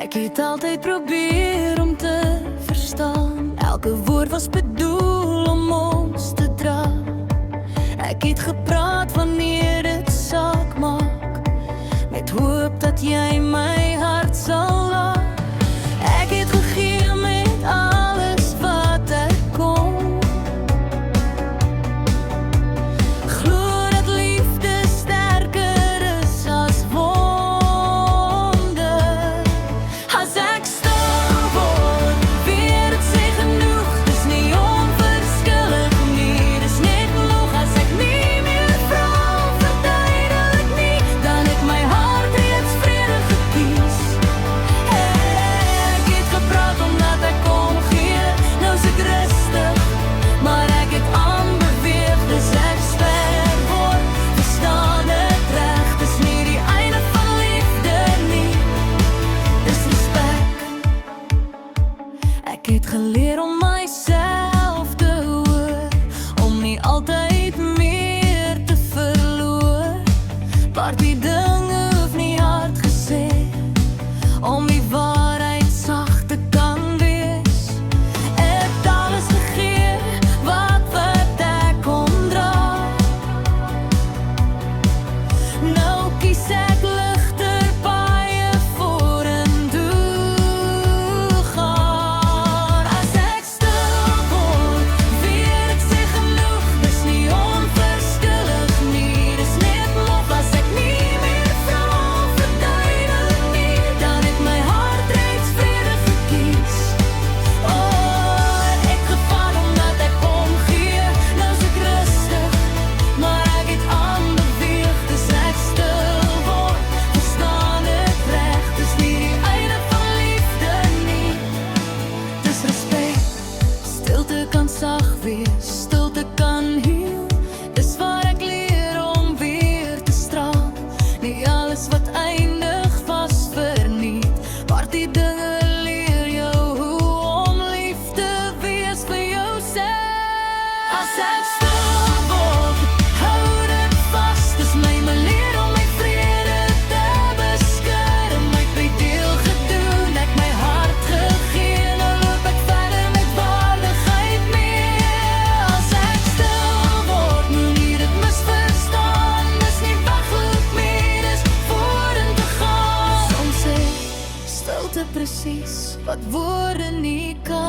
Ek het altyd probeer om te verstaan. Elke woord was bedoel om ons te dra. Ek het gepraat wanneer dit saak maak, met hoop dat jy my hart sal laat. Ek het gegee met alles wat ek kon. Glo dat liefde sterker is as wonde. As ek stil word, weer dit sê genoeg. Dis nie onverskillig nie, dis net genoeg. As ek nie meer vra, verduidelik nie, dan het my hart reeds vrede gekies. Ek het gepraat omdat ek kon gee, nou is ek rustig, maar ek het aanbeweeg. Dus ek swer word, verstaan het reg. Dis nie die einde van liefde nie, dis respek. Ek het geleer om myself te hoor, om nie altyd meer te verloor. Maar die dinge hoef nie hard gesê, om die waarheid sag te kan wees. Ek het alles gegee, wat ek kon dra. Nou kies ek ligter paaie vorentoe gaan. As ek stil word, weer ek sê genoeg. Dis nie onverskillig nie, dis net lof. As ek nie meer vra, verduidelik nie, dan het my hart reeds vrede gekies. Ek gevaar omdat ek kon gee, nou is ek rustig, maar ek het aanbeweeg. Dus ek stil word, verstaan het reg. Dis nie die einde van liefde nie, dis respek. Stilte kan sag wees, stilte kan heel. Dis waar ek leer om weer te straal. Nie alles wat eindig was verniet, maar die dinge leer jou hoe om lief te wees vir jouself. As ek stil word, hou dit vas. Dis my manier om my vrede te beskerm. Ek het my deel gedoen, ek my hart gegee. Nou loop ek verder met waardigheid mee. As ek stil word, moenie dit misverstaan. Dis nie wegloop meer, dis vorentoe gaan. Soms sê stilte presies wat woorde nie kan